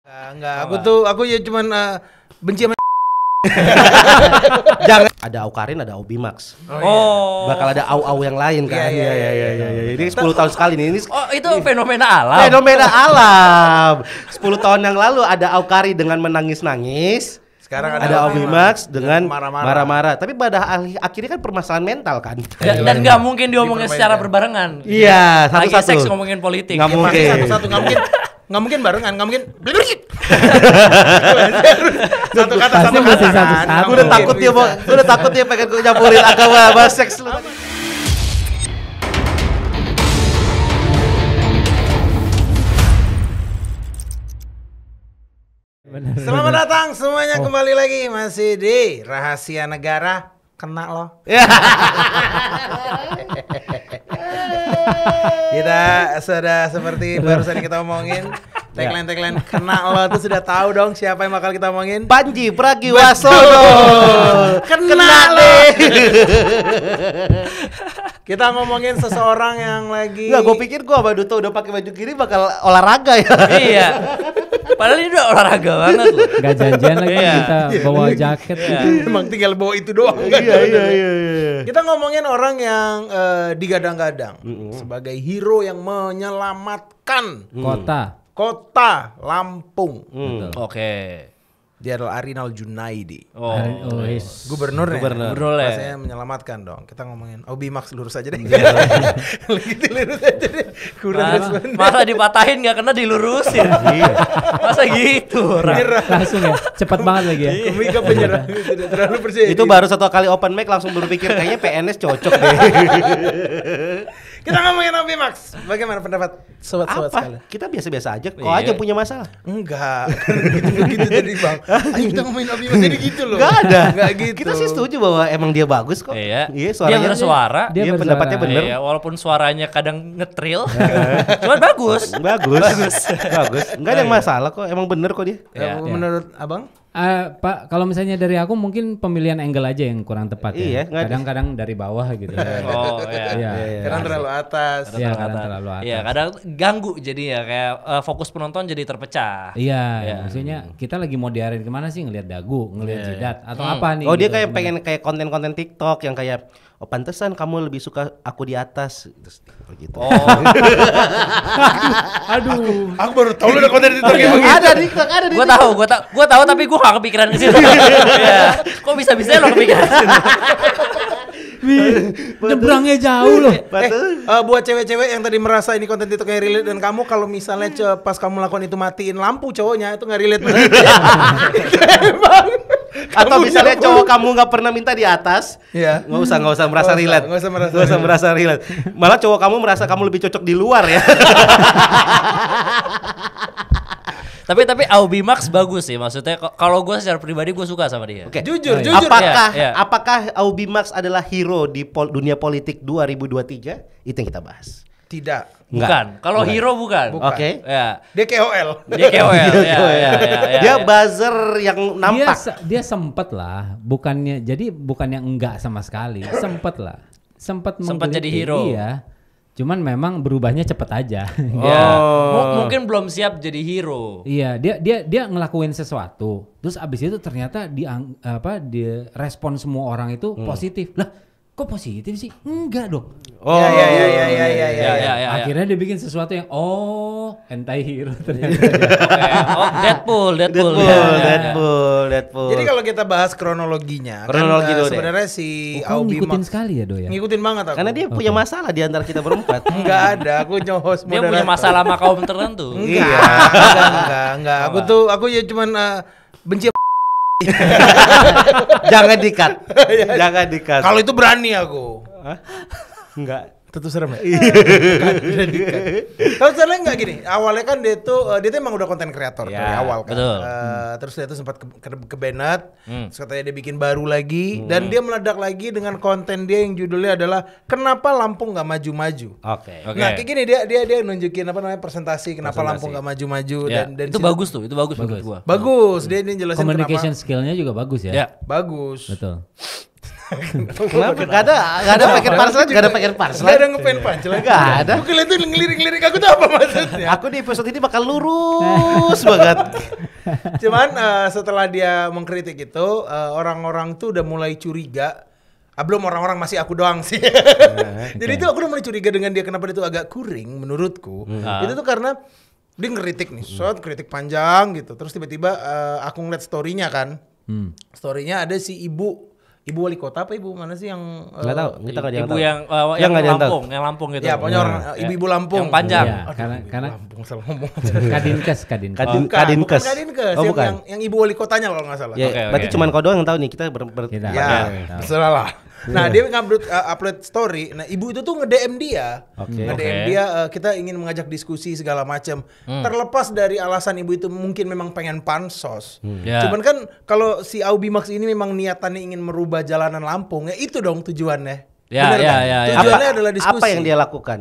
Enggak, aku ya cuman benci sama Jangan ada Aukarin, ada Aubimax. Bakal ada au-au yang lain kan. Iya. Ini 10 tahun sekali nih. Ini itu fenomena alam. Fenomena alam. 10 tahun yang lalu ada Aukari dengan menangis-nangis. Sekarang ada Aubimax dengan marah-marah. marah-marah. Tapi pada akhirnya kan permasalahan mental kan. Dan nggak mungkin diomongin secara berbarengan. Iya, Lagi satu-satu. seks ngomongin politik. Nggak mungkin. Satu-satu nggak mungkin barengan, nggak mungkin. Satu kata satu masih kata. satu-satu. Gue udah takut dia pengen gue nyampurin agama bahas seks lu. Selamat datang semuanya kembali lagi masih di Rahasia Negara. Kena lo. Kita sudah seperti barusan kita omongin tagline kena lo tuh sudah tahu dong siapa yang bakal kita omongin. Panji Pragiwaksono. Kena lo. Kita ngomongin seseorang yang lagi. Enggak, gue pikir gue sama Duto udah pakai baju kiri bakal olahraga ya. Iya. Padahal ini udah olahraga banget loh. Gak janjian lagi Iya. kita bawa jaket gitu. Emang tinggal bawa itu doang kan? Iya. Kita ngomongin orang yang digadang-gadang sebagai hero yang menyelamatkan kota Lampung. Oke. Dia adalah Arinal Junaidi. Gubernur. Gubernur ya. Rasanya menyelamatkan dong. Kita ngomongin Aubimax lurus aja deh. Gitu lurus aja deh. Kurang respon. Masa dipatahin nggak kena dilurusin. Masa gitu orang. Langsung ya, cepat banget lagi ya. Komika penyerang. Tidak terlalu percaya. Itu baru satu kali open mic langsung berpikir kayaknya PNS cocok deh. Kita ngomongin Aubimax. Bagaimana pendapat sobat-sobat sekalian? Apa? Kita biasa-biasa aja. Kok Iya. aja punya masalah? Enggak. Gitu tadi Bang. Ayo kita ngomongin Aubimax jadi gitu loh. Gak ada. Enggak gitu. Kita sih setuju bahwa emang dia bagus kok. Iya. Iya, Dia suaranya. bersuara. Dia Iya, bersuara. pendapatnya bener. Iya, walaupun suaranya kadang ngetril. Cuman bagus. Bagus. Enggak ada yang masalah kok. Emang bener kok dia. Iya. Menurut Abang? Pak, kalau misalnya dari aku mungkin pemilihan angle aja yang kurang tepat Iya, ya. nggak ada. Kadang-kadang dari bawah gitu. Oh iya. Iya. Karena terlalu atas. Iya, kadang terlalu atas. Iya, kadang ganggu jadi ya kayak fokus penonton jadi terpecah. Iya, maksudnya kita lagi mau diarahin kemana sih, ngelihat dagu, ngelihat jidat atau apa nih? Oh dia gitu. kayak pengen kayak konten-konten TikTok yang kayak pantesan kamu lebih suka aku di atas terus gitu. Oh, Aduh. Aku baru tahu lu ada konten itu kayak begitu. Ada TikTok, ada di gua tahu tapi gua gak kepikiran ke situ. Iya. Kok bisa-bisanya lo kepikiran ke situ? Nyebrangnya jauh loh. Buat cewek-cewek yang tadi merasa ini konten TikTok yang relate dan kamu kalau misalnya pas kamu lakukan itu matiin lampu cowoknya itu nggak relate banget. Itu emang. Atau misalnya cowok kamu nggak pernah minta di atas, Iya. nggak usah merasa relate, nggak usah merasa relate. Malah cowok kamu merasa kamu lebih cocok di luar ya. Tapi Aubimax bagus sih, maksudnya kalau gue secara pribadi gue suka sama dia. Oke. Jujur. Iya. Apakah Aubimax adalah hero di dunia politik 2023? Itu yang kita bahas. Tidak. Bukan. Kalau hero bukan. Oke. Ya. Dia KOL. Dia KOL. Ya. Dia buzzer yang nampak. Dia sempet lah, bukannya yang enggak sama sekali, sempet lah, Sempet menggeliti, jadi hero. Iya, cuman memang berubahnya cepet aja. Ya. Mungkin belum siap jadi hero. Iya, dia ngelakuin sesuatu, terus abis itu ternyata dia respon semua orang itu positif. Lah, kok positif sih? Enggak dong. Iya. Akhirnya dia bikin sesuatu yang anti-hero ternyata. Deadpool. Deadpool. Jadi kalau kita bahas kronologinya, Kronologi dulu deh. sebenarnya si Kok ngikutin Aubimax sekali ya Do ya? ngikutin banget aku. Karena dia punya masalah di antara kita berempat. Enggak ada, aku nyohos Dia punya masalah sama kaum tertentu. Enggak. Aku ya cuman benci. Jangan dikat. Jangan dikat. Kalau itu berani aku. Enggak. Tentu serem ya. Tahu soalnya enggak gini. Awalnya kan dia tuh emang udah konten kreator Ya, dari awal kan. betul. Terus dia tuh sempat ke Bennett. Terus katanya dia bikin baru lagi dan dia meledak lagi dengan konten dia yang judulnya adalah Kenapa Lampung Nggak Maju-Maju. Oke. Nah kayak gini dia nunjukin presentasi kenapa Lampung nggak maju-maju Ya, dan itu bagus tuh, itu bagus menurut gua. bagus dia ini jelasin Communication kenapa skillnya juga bagus ya. Ya. bagus. Betul. Kenapa? Gak ada paket punchline, gak ada paket Gak punchline. ada nge-fan punchline. Gak ada. Gue kira tuh ngelirik-ngelirik aku tuh apa maksudnya. Aku di episode ini bakal lurus banget. Cuman setelah dia mengkritik itu, orang-orang tuh udah mulai curiga. Belum orang-orang, masih aku doang sih. Jadi itu aku udah mulai curiga dengan dia, kenapa dia tuh agak kuring menurutku. Itu tuh karena dia ngeritik nih, kritik panjang gitu. Terus tiba-tiba aku ngeliat story-nya kan. Story-nya ada si ibu wali kota apa ibu mana sih yang Nggak tahu, kita nggak ada yang Ibu tahu. yang Yang nggak ada yang tahu. Lampung gitu. ya pokoknya orang ibu-ibu Lampung. Yang panjang. Iya, karena Lampung salah ngomong. Kadinkes. Bukan Kadinkes. Kadinkes, Oh, yang, bukan. yang ibu wali kotanya kalau nggak salah. Ya, Oke, berarti oke. cuman kau doang yang tahu nih, kita Kita. Ya, Oke. terserah lah. Nah, dia upload story. Nah, ibu itu tuh nge-DM dia. Oke. Nge-DM Oke. dia, kita ingin mengajak diskusi segala macam. Terlepas dari alasan ibu itu mungkin memang pengen pansos. Ya. Cuman kan kalau si Aubimax ini memang niatannya ingin merubah jalanan Lampung, ya itu dong tujuannya. Ya, Bener ya, kan? ya, ya. Tujuannya adalah diskusi. Apa yang dia lakukan?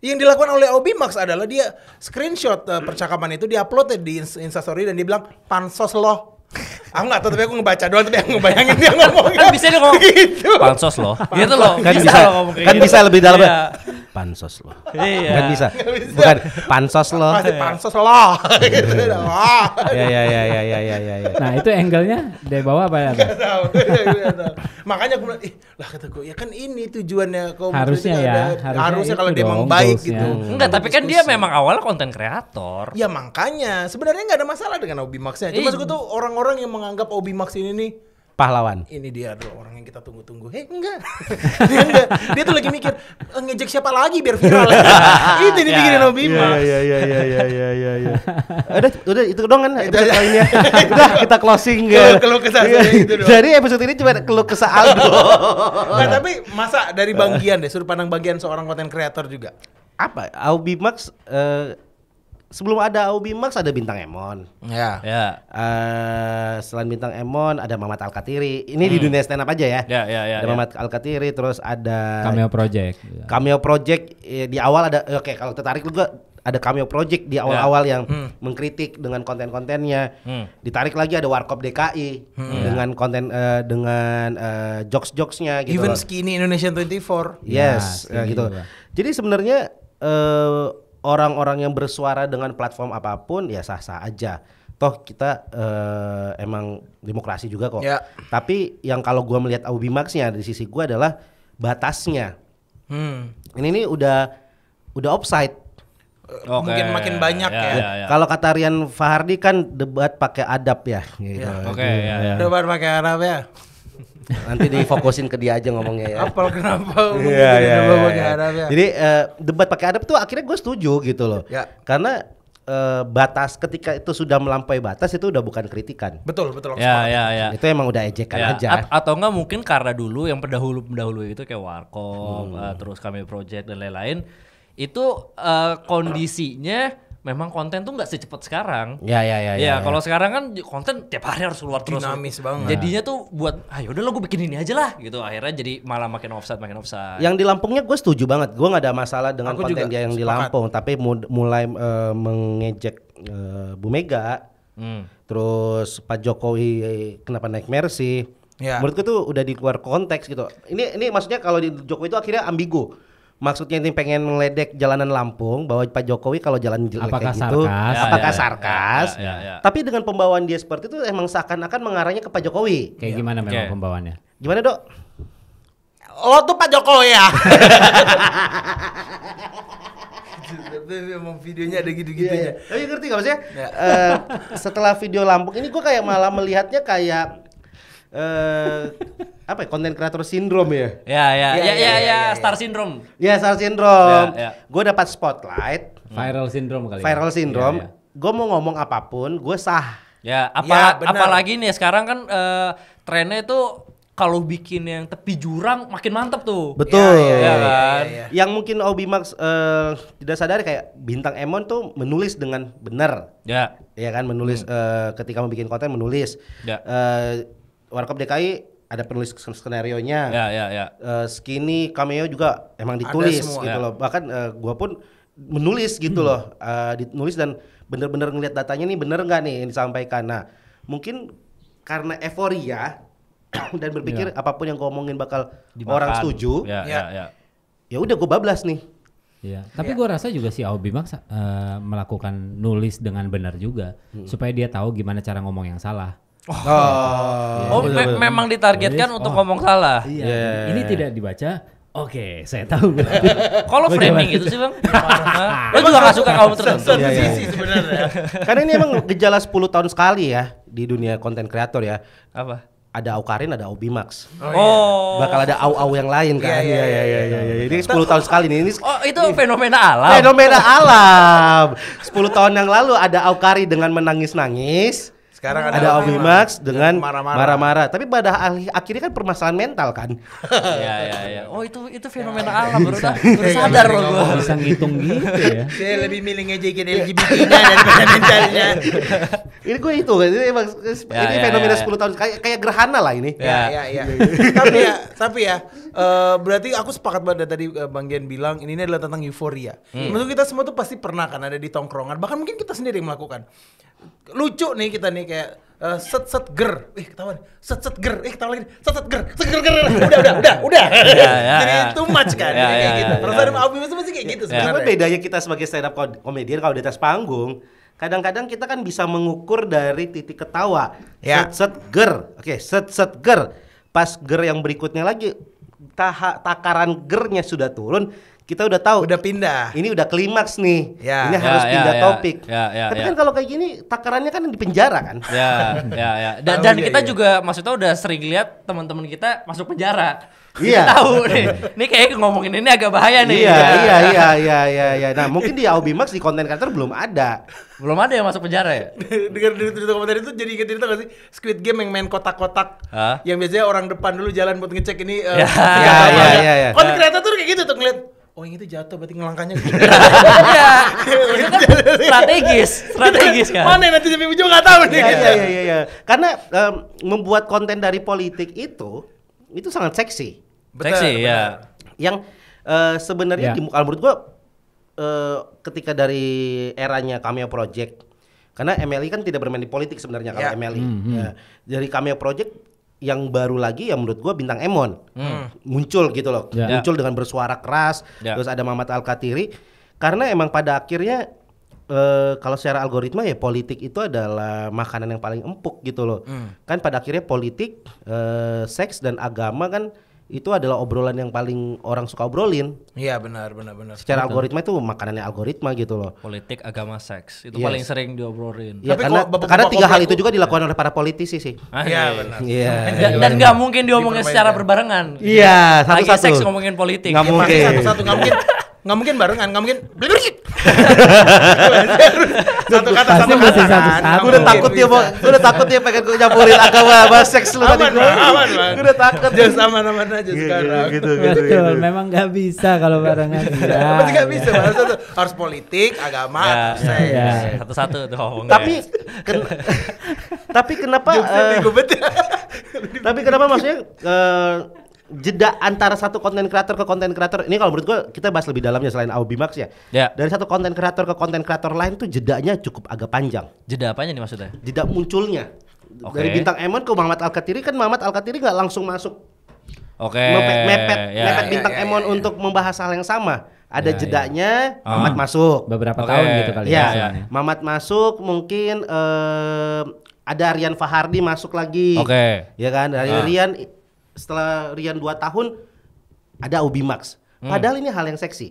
Yang dilakukan oleh Aubimax adalah dia screenshot percakapan itu, diupload di Instastory dan dia bilang pansos loh. Aku nggak tahu, tapi aku ngebaca doang, tapi aku ngebayangin dia ngomongnya. Kan bisa dia ngomong gitu. pansos loh. Gitu loh. Kan bisa, loh ngomong kayak kan gitu. bisa lebih dalam. Iya. Pansos loh. Iya. Kan bisa. Bukan pansos loh. Pasti pansos loh. Gitu. Wah. Ya. Nah itu angle-nya dari bawah apa ya? Nggak tahu. Nggak tahu. Makanya aku bilang, lah kataku, ya kan ini tujuannya kau Harusnya mengkritik ya, ada. harusnya kalau itu dia emang dong baik goals-nya. gitu. Enggak, tapi kan dia memang awalnya konten kreator. Ya makanya sebenarnya nggak ada masalah dengan Aubimax-nya. Cuma maksudku tuh orang-orang yang menganggap Aubimax ini nih, Pahlawan. ini dia adalah orang yang kita tunggu-tunggu. Enggak. Dia enggak. Dia tuh lagi mikir, ngejek siapa lagi biar viral. Itu yang dipikirin Aubimax. Ya. Udah itu doang kan episode kali ini ya. Udah kita closing ya. Keluh kesah Iya. saya gitu doang. Jadi episode ini cuma keluh kesah Aldo. Nah, tapi masa dari bagian deh, sudut pandang bagian seorang konten kreator juga. Apa? Aubimax sebelum ada Aubimax ada Bintang Emon. Ya. Ya. Selain Bintang Emon ada Mamat Alkatiri. Ini di dunia stand up aja ya. Ya. Ada Mamat Alkatiri, terus ada Cameo Project. Cameo Project di awal ada. Oke, kalau tertarik juga ada Cameo Project di awal-awal yang mengkritik dengan konten-kontennya. Ditarik lagi ada Warkop DKI dengan konten dengan jokes-jokesnya gitu. Even loh. Skinny Indonesian 24. Yes, Ya, gitu. juga. Jadi sebenarnya orang-orang yang bersuara dengan platform apapun ya sah-sah aja. Toh kita emang demokrasi juga kok. Ya. Tapi yang kalau gua melihat Aubimax-nya di sisi gua adalah batasnya. Ini udah offside. Oke. Mungkin makin banyak ya. Kalau kata Rian Fahardi kan debat pakai adab ya. Gitu. Oke, ya. Debat pakai Arab ya. Nanti difokusin ke dia aja ngomongnya ya. Apal kenapa Iya, debat pakai Arab ya? Jadi debat pakai adab tuh akhirnya gue setuju gitu loh. Ya. Karena batas ketika itu sudah melampaui batas itu udah bukan kritikan. Betul. aku Ya. sepakat. Itu emang udah ejekan Ya, aja. atau enggak mungkin karena dulu yang pendahulu itu kayak Warkop, terus Cameo Project dan lain-lain, itu kondisinya memang konten tuh nggak secepat sekarang. Ya. Kalau sekarang kan konten tiap hari harus keluar terus. Dinamis banget. Jadinya tuh buat, ayo udah lo gue bikin ini aja lah gitu. Akhirnya jadi malah makin offside. Yang di Lampungnya gue setuju banget. Gue nggak ada masalah dengan Aku konten juga dia yang di sepakat. Lampung. Tapi mulai mengejek Bu Mega, terus Pak Jokowi kenapa naik Mercy. Ya. Menurutku tuh udah di luar konteks gitu. Ini maksudnya kalau di Jokowi itu akhirnya ambigu. Maksudnya ini pengen meledek jalanan Lampung bahwa Pak Jokowi kalau jalan jelek Apakah kayak gitu, sarkas? apakah Ya, sarkas? ya. Tapi dengan pembawaan dia seperti itu emang seakan-akan mengarahnya ke Pak Jokowi. Kayak gimana memang Oke. pembawaannya? Gimana Dok? Lo tuh Pak Jokowi ya. Tapi emang videonya ada gitu-gitunya. Tapi ngerti gak maksudnya? Ya. Setelah video Lampung ini gue kayak malah melihatnya kayak apa ya, konten kreator sindrom ya? Ya, Star Syndrome. Ya, Star Syndrome. Ya. Gue dapat spotlight, Viral syndrome kali. viral ya? syndrome. Iya, iya. Gue mau ngomong apapun, gue sah. Ya, Ya, benar. apalagi nih sekarang kan trennya itu kalau bikin yang tepi jurang makin mantep tuh. Betul. Ya kan? Iya. Yang mungkin Aubimax tidak sadar kayak Bintang Emon tuh menulis dengan benar. Ya. Ya kan, menulis ketika mau bikin konten menulis. Ya. Warkop DKI ada penulis skenario-nya. Ya. Skinny Cameo juga emang ditulis semua. gitu Ya. loh. Bahkan gua pun menulis gitu loh. Ditulis dan bener-bener ngeliat datanya nih bener nggak nih yang disampaikan. Nah, mungkin karena euforia dan berpikir apapun yang gue omongin bakal Dimakan. orang setuju. Ya. Ya udah gue bablas nih. Iya, tapi gue rasa juga si Aubi Max melakukan nulis dengan benar juga supaya dia tahu gimana cara ngomong yang salah. Memang ditargetkan untuk ngomong salah. Iya. Ini tidak dibaca. Oke, saya tahu. Kalau framing gitu sih bang, lo juga gak suka kaum tertentu. Satu sisi sebenarnya. Karena ini emang gejala 10 tahun sekali ya di dunia konten kreator ya. Apa? Ada Aukarin, ada Aubi Max. Oh, Bakal ada au-au yang lain kan. Iya. Ini 10 tahun sekali nih. Ini oh itu fenomena alam. fenomena alam. 10 tahun yang lalu ada Aukari dengan menangis-nangis. Sekarang Ada Aubi Max dengan marah-marah. marah-marah. Tapi pada akhirnya kan permasalahan mental kan. Iya. Oh itu fenomena alam baru sadar loh gue. Bisa ngitung gitu ya. Saya lebih milih ngejekin LGBT-nya daripada mentalnya. Ini gue itu kan. Ini fenomena 10 tahun kayak gerhana lah ini. Iya. Tapi ya, berarti aku sepakat banget tadi Bang Gian bilang ini adalah tentang euforia. Menurut kita semua tuh pasti pernah kan ada di tongkrongan, bahkan mungkin kita sendiri yang melakukan. Lucu nih kita nih kayak set ger, ketahuan, set ger, ketahuan lagi, set ger, udah. Jadi too much kan, kayak gitu. Perasaan Aubi Max pasti kayak gitu Cuma sebenarnya. bedanya kita sebagai stand up comedian kalau di atas panggung, kadang-kadang kita kan bisa mengukur dari titik ketawa. Ya. Set ger. Oke, set ger. Pas ger yang berikutnya lagi takaran gernya sudah turun, kita udah tahu. Udah pindah. Ini udah klimaks nih. Ya. Ini harus pindah topik. Tapi Ya. kan kalau kayak gini takarannya kan di penjara kan. Ya. Dan kita juga maksudnya udah sering lihat teman-teman kita masuk penjara. Iya. Kita tahu nih. Ini kayak ngomongin ini agak bahaya nih. Iya. Nah, mungkin di Aubi Max di konten kreator belum ada. Belum ada yang masuk penjara ya? Dengar dari cerita komentar itu jadi inget cerita gak sih Squid Game yang main kotak-kotak Hah? yang biasanya orang depan dulu jalan buat ngecek ini Iya. konten kreator tuh kayak gitu tuh ngeliat oh yang itu jatuh berarti ngelangkahnya gitu. Iya. Itu kan strategis kan. Mana yang nanti sampai ujung gak tahu nih gitu. Iya. Karena membuat konten dari politik itu sangat seksi. Seksi ya. Yang sebenarnya kalau menurut gua ketika dari eranya Cameo Project, karena MLI kan tidak bermain di politik sebenarnya kalau MLI. Ya, dari Cameo Project yang baru lagi yang menurut gua Bintang Emon muncul gitu loh, muncul dengan bersuara keras. Terus ada Mamat Al-Katiri, karena emang pada akhirnya kalau secara algoritma ya politik itu adalah makanan yang paling empuk gitu loh. Kan pada akhirnya politik, seks dan agama kan itu adalah obrolan yang paling orang suka obrolin. Iya benar. Secara algoritma itu makanannya algoritma gitu loh. Politik, agama, seks itu paling sering diobrolin. Ya, Tapi karena kalau tiga hal itu juga dilakukan oleh para politisi sih. Iya benar. Iya. Dan nggak mungkin diomongin secara berbarengan. Iya, Lagi satu-satu. seks ngomongin politik. Nggak mungkin. Satu-satu nggak mungkin barengan, nggak mungkin. Satu kata Pasti mesti kan. satu-satu. Gue udah takut dia pengen gue nyampurin agama sama seks lu tadi gue. Aman. Gue udah takut. Just aman aja sekarang. Gitu. Betul, memang nggak bisa kalau barengan. Pasti nggak bisa. Harus politik, agama, atau seks. Ya. Satu-satu tuh ngomongnya. Tapi kenapa tapi kenapa maksudnya jeda antara satu konten kreator ke konten kreator ini kalau menurut gua kita bahas lebih dalamnya selain Aubi Max ya. Dari satu konten kreator ke konten kreator lain tuh jedanya cukup agak panjang. Jeda apanya nih maksudnya? Jeda munculnya. Dari Bintang Emon ke Muhammad Al-Katiri kan Muhammad Al-Katiri nggak langsung masuk. Mepet Bintang Emon untuk membahas hal yang sama. Ada jedanya, Mamat masuk. Beberapa tahun gitu kali ya. Mamat masuk mungkin ada Rian Fahardi masuk lagi. Ya kan? Dari Rian setelah Rian 2 tahun ada Aubi Max. Padahal ini hal yang seksi.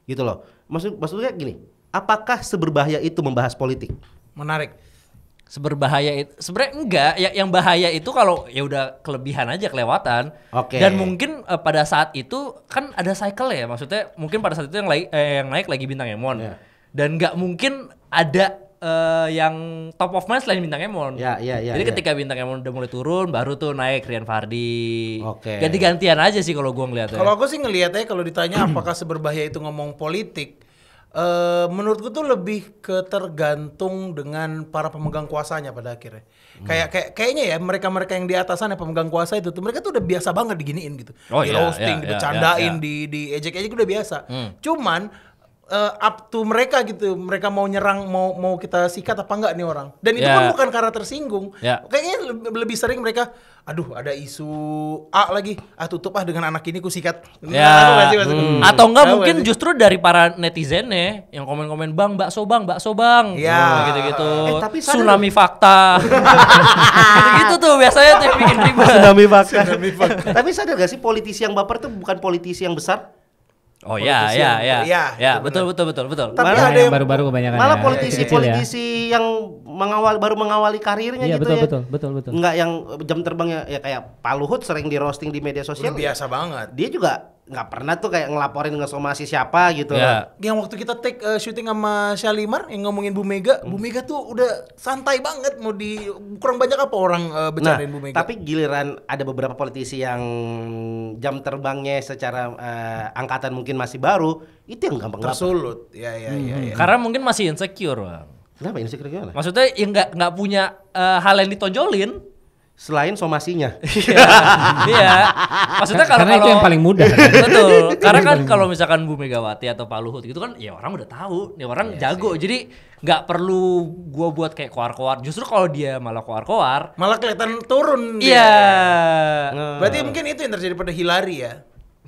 Gitu loh. Maksudnya gini, apakah seberbahaya itu membahas politik? Menarik. Seberbahaya itu sebenarnya enggak ya, yang bahaya itu kalau ya udah kelebihan aja kelewatan. Dan mungkin pada saat itu kan ada cycle ya, maksudnya mungkin pada saat itu yang naik lagi Bintang Emon. Dan nggak mungkin ada yang top of mind selain Bintang Emon. Jadi ketika Bintang Emon udah mulai turun baru tuh naik Rian Fardi. Ganti-gantian aja sih kalau gua ngeliatnya. Kalau aku sih ngelihatnya kalau ditanya apakah seberbahaya itu ngomong politik, menurutku tuh lebih ke tergantung dengan para pemegang kuasanya pada akhirnya. Kayaknya ya mereka-mereka yang di atasan yang pemegang kuasa itu tuh mereka tuh udah biasa banget diginiin gitu. Di roasting, dibecandain, di ejek-ejek udah biasa. Cuman up to mereka gitu. Mereka mau nyerang, mau kita sikat apa enggak nih orang. Dan itu pun bukan karena tersinggung. Kayaknya lebih sering mereka, aduh ada isu A lagi, tutup dengan anak ini ku sikat. Atau enggak mungkin justru dari para netizennya yang komen-komen bang bakso bang. Gitu-gitu. Tapi tsunami fakta. Gitu tuh biasanya tuh yang bikin ribut. Tsunami fakta. Tapi sadar gak sih politisi yang baper tuh bukan politisi yang besar? Oh ya, betul. Tapi ada yang baru-baru kebanyakan. Malah politisi yang baru mengawali karirnya gitu ya. Betul. Enggak yang jam terbangnya ya kayak Pak Luhut sering di roasting di media sosial. Biasa banget. Dia juga nggak pernah tuh kayak ngelaporin ngesomasi siapa gitu. Yang waktu kita take syuting sama Syalimar yang ngomongin Bu Mega tuh udah santai banget, mau kurang banyak apa orang bercandain Bu Mega. Tapi giliran ada beberapa politisi yang jam terbangnya secara angkatan mungkin masih baru, itu yang gampang tersulut. Ya. Karena mungkin masih insecure, Bang. Kenapa insecure gimana? Maksudnya yang nggak punya hal yang ditonjolin. Selain somasinya. Iya. Maksudnya karena itu yang paling mudah. Betul. Karena kan kalau misalkan Bu Megawati atau Pak Luhut gitu kan ya orang udah tahu, nih orang jago. Jadi nggak perlu gua buat kayak koar-koar. Justru kalau dia malah koar-koar, malah kelihatan turun. Iya. Berarti mungkin itu yang terjadi pada Hillary ya.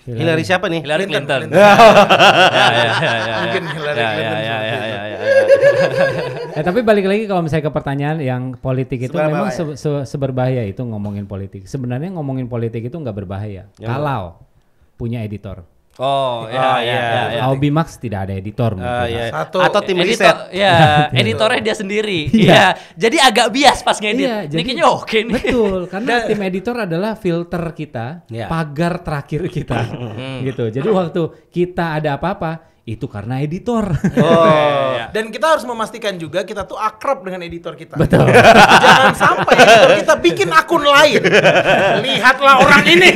Hillary siapa nih? Hillary Clinton. Mungkin Hillary Clinton. Tapi balik lagi kalau misalnya ke pertanyaan yang politik itu memang seberbahaya itu ngomongin politik. Sebenarnya ngomongin politik itu nggak berbahaya kalau punya editor. Oh ya. Aubi Max tidak ada editor atau tim riset. Ya, editornya dia sendiri. Iya. Jadi agak bias pas ngedit. Iya, ini kayaknya oke nih. Betul, karena tim editor adalah filter kita, pagar terakhir kita. Gitu. Jadi waktu kita ada apa-apa itu karena editor. Dan kita harus memastikan juga kita tuh akrab dengan editor kita. Betul. Jangan sampai editor kita bikin akun lain. Lihatlah orang ini.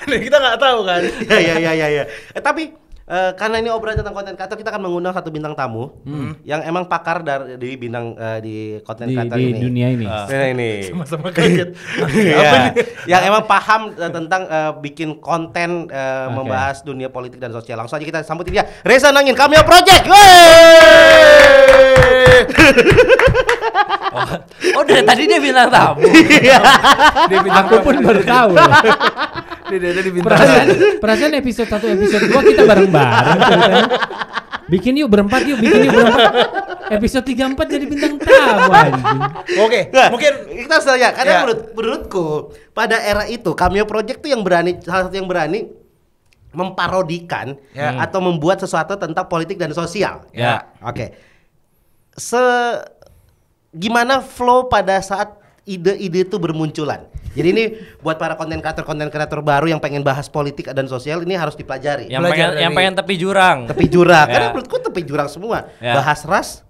Kita nggak tahu kan. Iya. Tapi karena ini obrolan tentang konten kreator, kita akan mengundang satu bintang tamu yang emang pakar di bidang di konten kreator di ini. dunia ini. Ini. Sama-sama kaget. Yang emang paham tentang bikin konten membahas dunia politik dan sosial. Langsung aja kita sambutin dia, Reza Nangin, Cameo Project. Oh dari tadi dia bilang tamu. Aku pun baru tahu. Perasaan episode 1 episode 2 kita bareng-bareng. Bikin yuk berempat. Episode 3-4 jadi bintang tamu anjing. Oke, mungkin kita saja karena menurutku pada era itu Cameo Project tuh salah satu yang berani memparodikan atau membuat sesuatu tentang politik dan sosial. Oke. Gimana flow pada saat ide-ide itu bermunculan. Jadi ini buat para konten kreator baru yang pengen bahas politik dan sosial, ini harus dipelajari. Yang pengen tepi jurang. Karena menurutku tepi jurang semua. Bahas ras,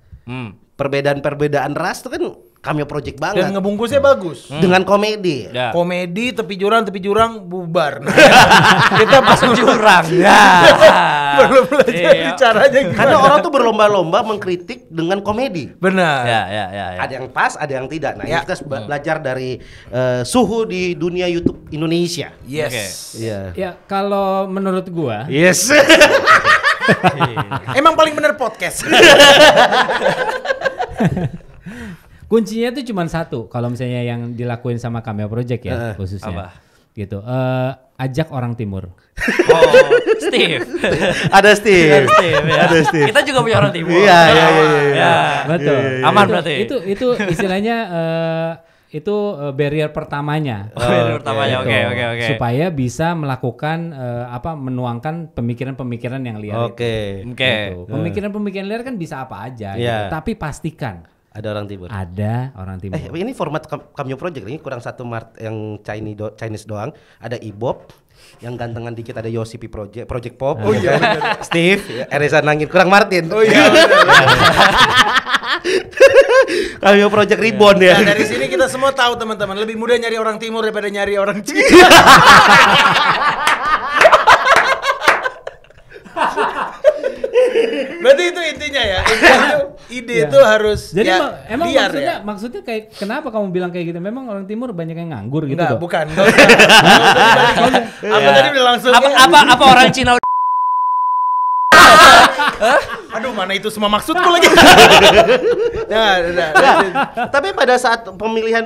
perbedaan ras itu kan Cameo Project banget. Dan ngebungkusnya bagus. Dengan komedi. Komedi tepi jurang bubar. Nah, kita masuk jurang. Belum belajar caranya gimana. Karena orang tuh berlomba-lomba mengkritik dengan komedi. Benar. Ya. Ada yang pas, ada yang tidak. Nah, kita belajar dari suhu di dunia YouTube Indonesia. Yes. Ya, kalau menurut gua. Yes. Emang paling bener podcast. Kuncinya itu cuma satu, kalau misalnya yang dilakuin sama Cameo Project ya khususnya. Apa? Gitu. Ajak orang timur. Oh, Steve. Ada Steve. Ada Steve. Kita juga punya orang timur. Iya. Betul. Aman berarti. Itu istilahnya itu barrier pertamanya. Barrier pertamanya. Oke. Supaya bisa melakukan menuangkan pemikiran-pemikiran yang liar. Oke. Gitu. Pemikiran-pemikiran liar kan bisa apa aja. Gitu. Tapi pastikan ada orang timur. Ada orang timur. Ini format Cameo Project ini kurang satu yang Chinese doang. Ada Ibob, yang gantengan dikit ada Yosipi Project Pop. Oh iya. Steve, Reza Nangin, kurang Martin. Oh iya. Cameo Project Reborn ya. Nah, dari sini kita semua tahu teman-teman, lebih mudah nyari orang timur daripada nyari orang Cina. Berarti itu intinya ya. Ide itu harus. Jadi emang liar, maksudnya kayak kenapa kamu bilang kayak gitu? Memang orang timur banyak yang nganggur gitu. Enggak, bukan. Apa tadi udah langsung. Apa orang Cina Aduh, mana itu semua maksudku lagi. Tapi pada saat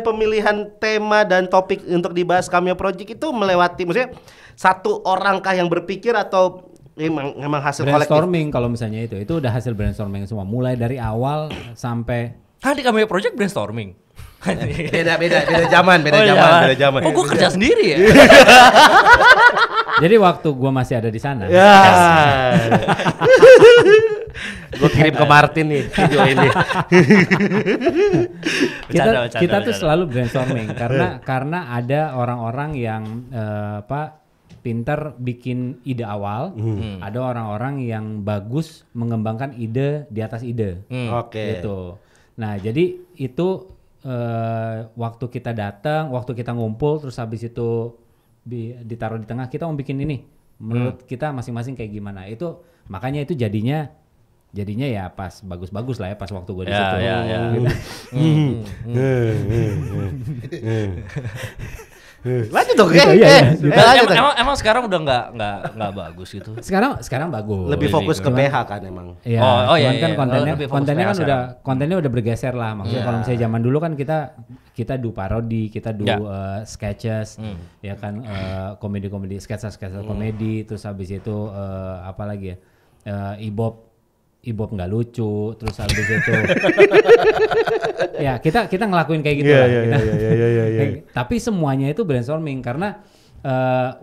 pemilihan tema dan topik untuk dibahas Cameo Project itu melewati, maksudnya satu orangkah yang berpikir atau memang hasil kolektif? Brainstorming kalau misalnya itu udah hasil brainstorming semua, mulai dari awal sampai. Di Cameo Project brainstorming. beda zaman. Oh, gue kerja sendiri ya. Jadi waktu gua masih ada di sana. Ya. Gue kirim ke Martin nih video ini. Kita tuh selalu brainstorming karena ada orang-orang yang pintar bikin ide awal, ada orang-orang yang bagus mengembangkan ide di atas ide. Oke. Gitu. Nah, jadi itu waktu kita datang, waktu kita ngumpul, terus habis itu ditaruh di tengah, kita mau bikin ini. Menurut kita masing-masing kayak gimana? Itu makanya itu jadinya ya pas bagus-bagus lah ya pas waktu gue di situ. Lanjut dong. Emang sekarang udah nggak bagus gitu. Sekarang bagus. Lebih fokus ke PH kan emang. Iya. Kan kontennya kan kontennya udah bergeser lah. Maksudnya kalau misalnya zaman dulu kan kita do parodi, kita do sketches, ya kan komedi-komedi, sketsa komedi, terus habis itu apa lagi ya? Ibob nggak lucu, terus habis itu ya kita ngelakuin kayak gitu lah. Tapi semuanya itu brainstorming karena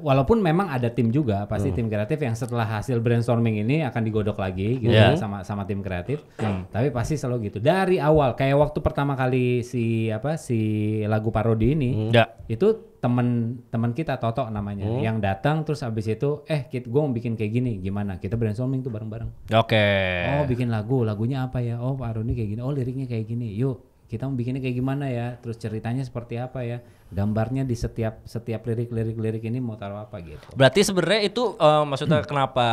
walaupun memang ada tim juga, pasti tim kreatif yang setelah hasil brainstorming ini akan digodok lagi gitu sama tim kreatif. Tapi pasti selalu gitu. Dari awal kayak waktu pertama kali si lagu parodi ini, itu teman kita Toto namanya yang datang terus habis itu gue mau bikin kayak gini, gimana? Kita brainstorming tuh bareng-bareng. Oke. Oh, bikin lagunya apa ya? Oh, parodi kayak gini. Oh, liriknya kayak gini. Yuk, kita mau bikinnya kayak gimana ya? Terus ceritanya seperti apa ya? Gambarnya di setiap lirik ini mau taruh apa gitu. Berarti sebenarnya itu maksudnya kenapa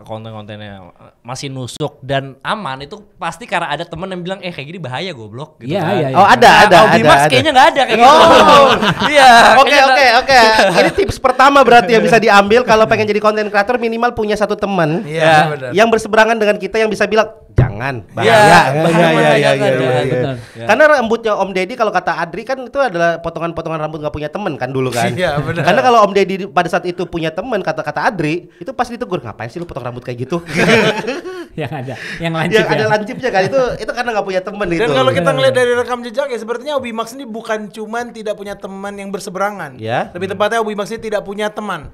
konten-kontennya masih nusuk dan aman itu pasti karena ada temen yang bilang kayak gini bahaya goblok gitu. Iya. Oh, ada. Audimax kayaknya nggak ada kayak gitu. Iya. Oke. Ini tips pertama berarti yang bisa diambil kalau pengen jadi konten creator, minimal punya satu teman yang berseberangan dengan kita yang bisa bilang jangan bahaya. Iya. Karena rambutnya Om Deddy kalau kata Adri kan itu adalah potongan-potongan rambut nggak punya teman kan dulu kan. Iya, benar. Karena kalau Om Deddy pada saat itu punya teman, kata Adri itu pasti ditegur, ngapain sih lu potong rambut kayak gitu. yang lancip ada lancipnya kan, itu karena nggak punya teman gitu. Dan kalau kita ngeliat dari rekam jejak ya sepertinya Obimax ini bukan cuman tidak punya teman yang berseberangan. Lebih tepatnya Obimax ini tidak punya teman.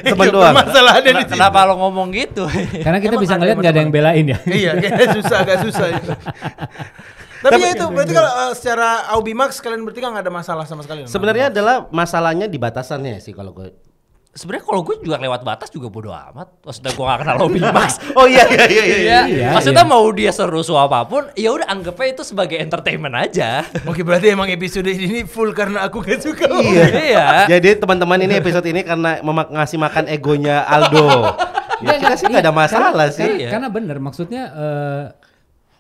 Teman doang. Masalah ada di sini. Kenapa lo ngomong gitu? Karena kita bisa ngeliat nggak ada yang belain ya. Iya, agak susah. Tapi ya itu berarti kalau secara Aubimax kalian bertiga nggak ada masalah sama sekali. Sebenarnya adalah masalahnya di batasannya sih kalau gue. Sebenarnya kalau gue juga lewat batas juga bodo amat. Maksudnya gue gak kenal Aubimax. Oh iya. Maksudnya mau dia seru apapun, ya udah anggapnya itu sebagai entertainment aja. Oke, berarti emang episode ini full karena aku gak suka. Iya. Jadi teman-teman ini episode ini karena ngasih makan egonya Aldo. Ya kita sih gak ada masalah sih. Karena bener maksudnya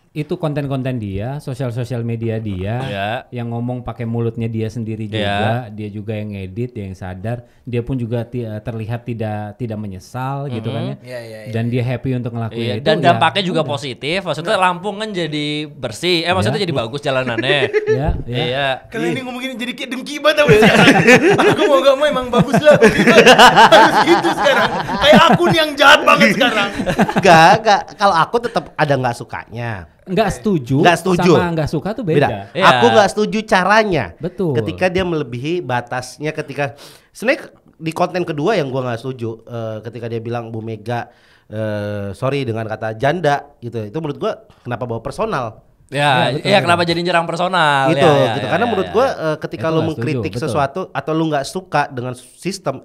itu konten-konten dia, sosial media dia, yang ngomong pakai mulutnya dia sendiri juga, dia juga yang ngedit, dia yang sadar, dia pun juga terlihat tidak menyesal gitu kan ya, dan dia happy untuk ngelakuin itu. Dan dampaknya juga positif, maksudnya Lampung kan jadi bersih, maksudnya jadi bagus jalanannya. Iya. Kalian ini ngomongin jadi kayak dengki banget sekarang. Aku mau gak mau emang bagus lah. Harus gitu sekarang. Kayak aku nih yang jahat banget sekarang. Enggak. Kalau aku tetap ada nggak sukanya. Nggak setuju sama nggak suka tuh beda. Aku nggak setuju caranya. Betul. Ketika dia melebihi batasnya, sebenarnya di konten kedua yang gua nggak setuju, ketika dia bilang Bu Mega sorry dengan kata janda gitu, itu menurut gua kenapa bawa personal? Kenapa jadi nyerang personal? Gitu. Karena menurut gua ketika lu mengkritik sesuatu atau lu nggak suka dengan sistem,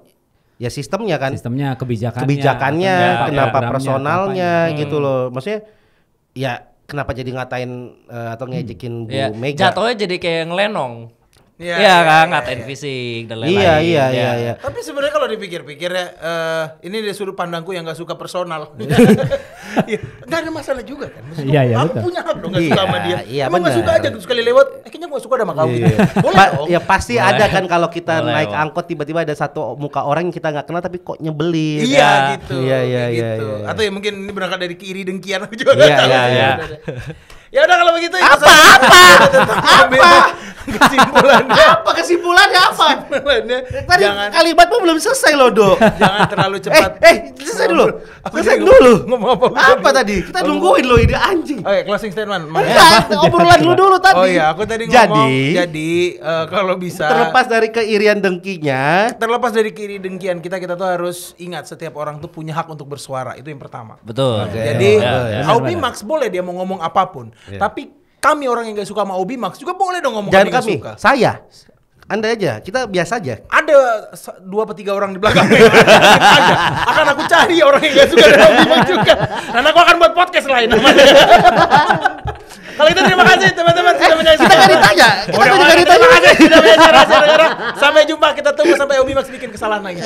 ya sistemnya kan, kebijakannya, kenapa personalnya gitu loh, maksudnya ya. Kenapa jadi ngatain atau ngejekin Bu Mega? Jatuhnya jadi kayak ngelenong. Iya kan, ngatain fisik dan lain-lain. Iya. Tapi sebenarnya kalau dipikir-pikir ya, ini dari sudut pandangku yang nggak suka personal. Ya, nggak ada masalah juga kan. Maksudku, Iya, aku betul. punya hak dong nggak suka sama dia. Iya, Emang nggak suka benar. aja sekali lewat, kayaknya gue suka sama kamu gitu. Boleh dong. Ya pasti Boleh. ada kan kalau kita Boleh, naik boleh. angkot tiba-tiba ada satu muka orang yang kita nggak kenal tapi kok nyebelin. Iya gitu. Iya, kayak iya, gitu. iya. Atau ya mungkin ini berangkat dari iri dengkian aku juga Iya, nggak tahu. iya. Ya udah kalau begitu Apa? kesimpulannya. Apa kesimpulannya apa? Kesimpulannya Tadi jangan kalimatmu belum selesai loh, Dok. jangan terlalu cepat. Selesai dulu. Aku Selesai jadi dulu. ngomong apa? Apa tadi? Kita nungguin loh ini anjing. Oke, closing statement. Enggak, obrolan lu dulu tadi. Oh iya, aku tadi ngomong jadi kalau bisa terlepas dari keirian dengkinya, terlepas dari kiri dengkian kita tuh harus ingat setiap orang tuh punya hak untuk bersuara. Itu yang pertama. Betul. Jadi Ya. Aubi Max boleh dia mau ngomong apapun. Tapi kami orang yang gak suka sama Aubi Max juga boleh dong ngomong jangan nggak kami, suka. saya. Anda aja, kita biasa aja. Ada 2-3 orang di belakang. Akan aku cari orang yang gak suka dengan Aubi Max juga. Dan aku akan buat podcast lain namanya. Kalau itu terima kasih teman-teman sudah menyaksikan. Kita nggak ditanya. Kita Udah, nggak ditanya. terima kasih sudah menyaksikan. Sampai jumpa, kita tunggu sampai Aubi Max bikin kesalahan lagi.